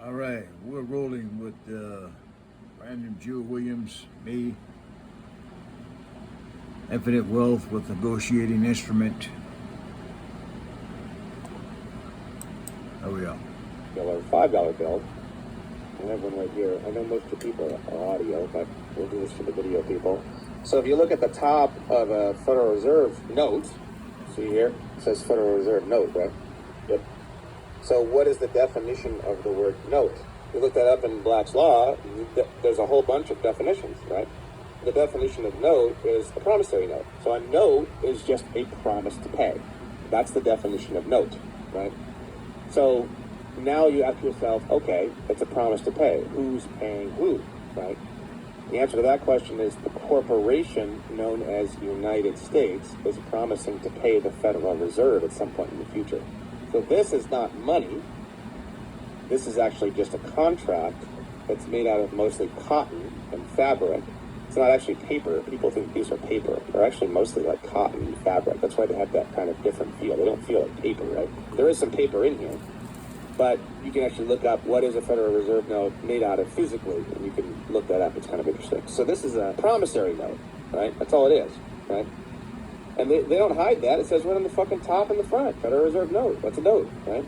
All right, we're rolling with Brandon Jewel Williams, me, Infinite Wealth with negotiating instrument. There we go. $5 bill. I have one right here. I know most of the people are audio, but we'll do this for the video people. So if you look at the top of a Federal Reserve note, see here, it says Federal Reserve note, right? Yep. So what is the definition of the word note? You look that up in Black's Law, there's a whole bunch of definitions, right? The definition of note is a promissory note. So a note is just a promise to pay. That's the definition of note, right? So now you ask yourself, okay, it's a promise to pay. Who's paying who, right? The answer to that question is the corporation known as United States is promising to pay the Federal Reserve at some point in the future. So this is not money. This is actually just a contract that's made out of mostly cotton and fabric. It's not actually paper. People think these are paper. They're actually mostly like cotton and fabric. That's why they have that kind of different feel. They don't feel like paper, right? There is some paper in here, but you can actually look up what is a Federal Reserve note made out of physically, and you can look that up. It's kind of interesting. So this is a promissory note, right? That's all it is, right? And they don't hide that. It says right on the fucking top and the front, Federal Reserve note. That's a note, right?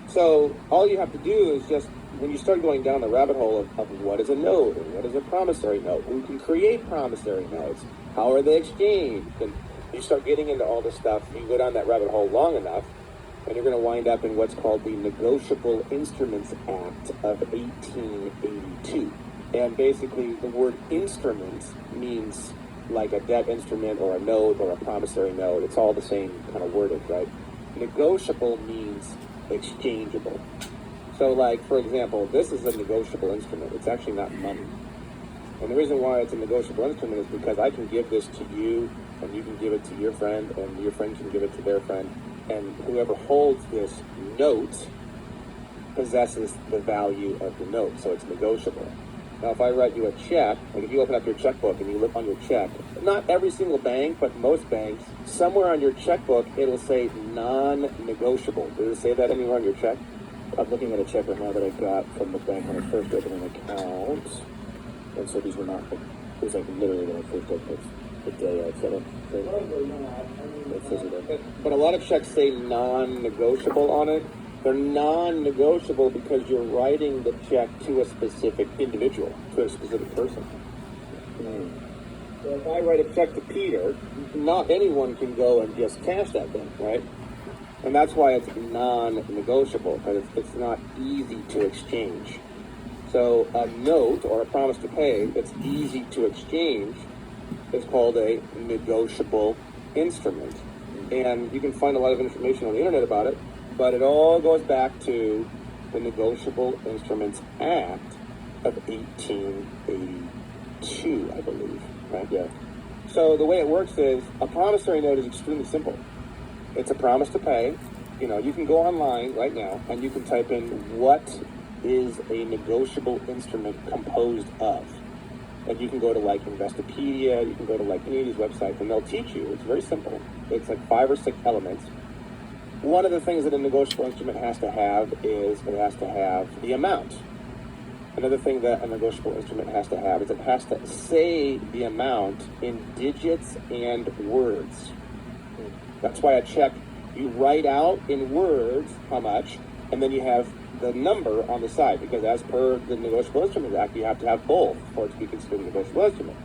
So all you have to do is just, when you start going down the rabbit hole of what is a note and what is a promissory note, who can create promissory notes, how are they exchanged, and you start getting into all this stuff, you go down that rabbit hole long enough, and you're going to wind up in what's called the Negotiable Instruments Act of 1882. And basically the word instrument means like a debt instrument or a note or a promissory note. It's all the same kind of wording, right? Negotiable means exchangeable. So like, for example, this is a negotiable instrument. It's actually not money. And the reason why it's a negotiable instrument is because I can give this to you, and you can give it to your friend, and your friend can give it to their friend, and whoever holds this note possesses the value of the note, so it's negotiable. Now, if I write you a check, like if you open up your checkbook and you look on your check, not every single bank, but most banks, somewhere on your checkbook, it'll say non-negotiable. Does it say that anywhere on your check? I'm looking at a check right now that I got from the bank when I first opened an account. And so these were not, it was like literally when I first opened it, the day I set up. It says it there. But a lot of checks say non-negotiable on it. They're non-negotiable because you're writing the check to a specific individual, to a specific person. So if I write a check to Peter, not anyone can go and just cash that thing, right? And that's why it's non-negotiable, because it's not easy to exchange. So a note or a promise to pay that's easy to exchange is called a negotiable instrument. And you can find a lot of information on the internet about it, but it all goes back to the Negotiable Instruments Act of 1882, I believe, right? Yeah. So the way it works is a promissory note is extremely simple. It's a promise to pay. You know, you can go online right now and you can type in what is a negotiable instrument composed of. And you can go to like Investopedia, you can go to like any of these websites and they'll teach you. It's very simple. It's like 5 or 6 elements. One of the things that a negotiable instrument has to have is it has to have the amount. Another thing that a negotiable instrument has to have is it has to say the amount in digits and words. That's why a check, you write out in words how much, and then you have the number on the side, because as per the Negotiable Instruments Act, you have to have both for it to be considered a negotiable instrument.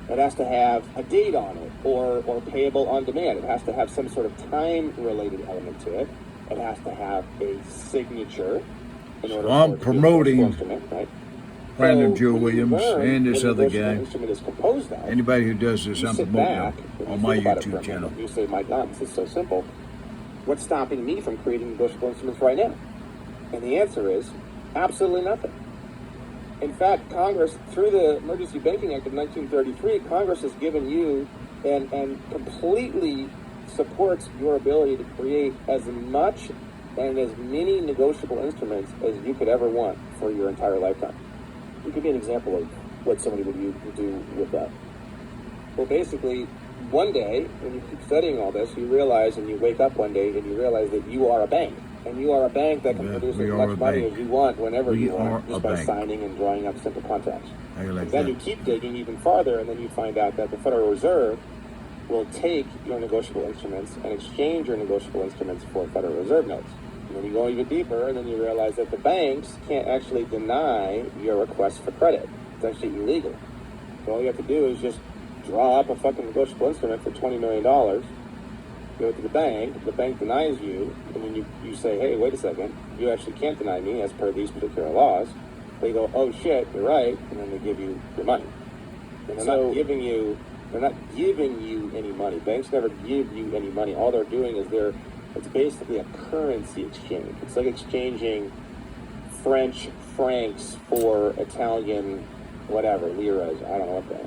It has to have a date on it, or payable on demand. It has to have some sort of time-related element to it. It has to have a signature in order I'm for promoting instrument, right? Brandon So Joe when you Williams learn and this what other a negotiable guy. instrument is composed of, Anybody who does this, you I'm sit promoting back them and on you my think about it for a YouTube channel. minute. You say, my God, this is so simple. What's stopping me from creating negotiable instruments right now? And the answer is absolutely nothing. In fact, Congress, through the Emergency Banking Act of 1933, Congress has given you and completely supports your ability to create as much and as many negotiable instruments as you could ever want for your entire lifetime. You give me an example of what somebody would do with that. Well, basically, one day, when you keep studying all this, you realize, and you wake up one day and you realize that you are a bank. And you are a bank that can Yeah, produce we as are much a money bank. as you want whenever We you are want, a just by bank. signing and drawing up simple contracts. How you like And then that? you keep digging even farther, and then you find out that the Federal Reserve will take your negotiable instruments and exchange your negotiable instruments for Federal Reserve notes. And then you go even deeper, and then you realize that the banks can't actually deny your request for credit. It's actually illegal. So all you have to do is just draw up a fucking negotiable instrument for $20 million, go to the bank denies you, and then you say, hey, wait a second, you actually can't deny me as per these particular laws. They go, oh shit, you're right, and then they give you your money. And they're not giving you any money. Banks never give you any money. All they're doing is it's basically a currency exchange. It's like exchanging French francs for Italian whatever, liras, I don't know what that.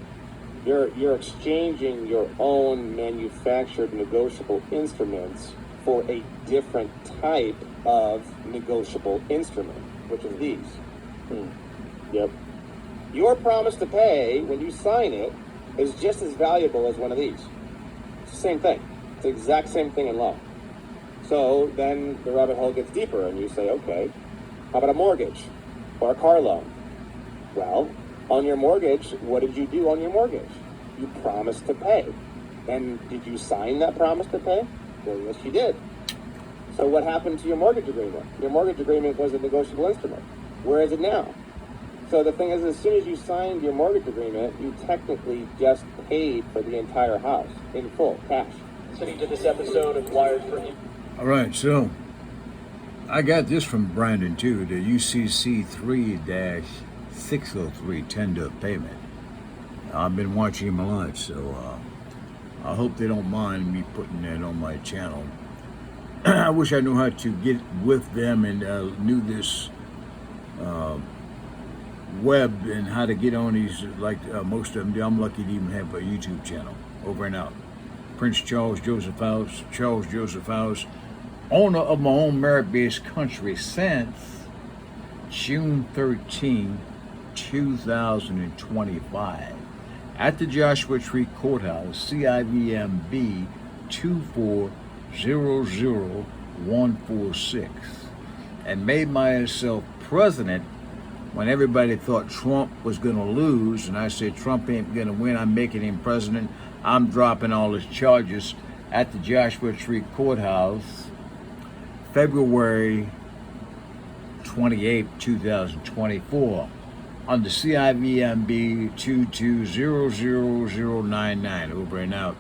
You're exchanging your own manufactured negotiable instruments for a different type of negotiable instrument, which is these. Yep. Your promise to pay when you sign it is just as valuable as one of these. It's the same thing. It's the exact same thing in law. So then the rabbit hole gets deeper, and you say, okay, how about a mortgage or a car loan? Well, on your mortgage, what did you do on your mortgage? You promised to pay. And did you sign that promise to pay? Well, yes, you did. So what happened to your mortgage agreement? Your mortgage agreement was a negotiable instrument. Where is it now? So the thing is, as soon as you signed your mortgage agreement, you technically just paid for the entire house in full, cash. Listening to this episode of Wired for All right, so I got this from Brandon too, the UCC 3-603 tender of payment. I've been watching him a lot, so I hope they don't mind me putting that on my channel. I wish I knew how to get with them and knew this web and how to get on these, like most of them do. I'm lucky to even have a YouTube channel. Over and out. Prince Charles Joseph House, owner of my own merit-based country since June 13, 2025. At the Joshua Tree Courthouse, CIVMB 2400146, and made myself president when everybody thought Trump was going to lose, and I said Trump ain't going to win, I'm making him president, I'm dropping all his charges at the Joshua Tree Courthouse, February 28, 2024. Under CIVMB 2200099. Over and out.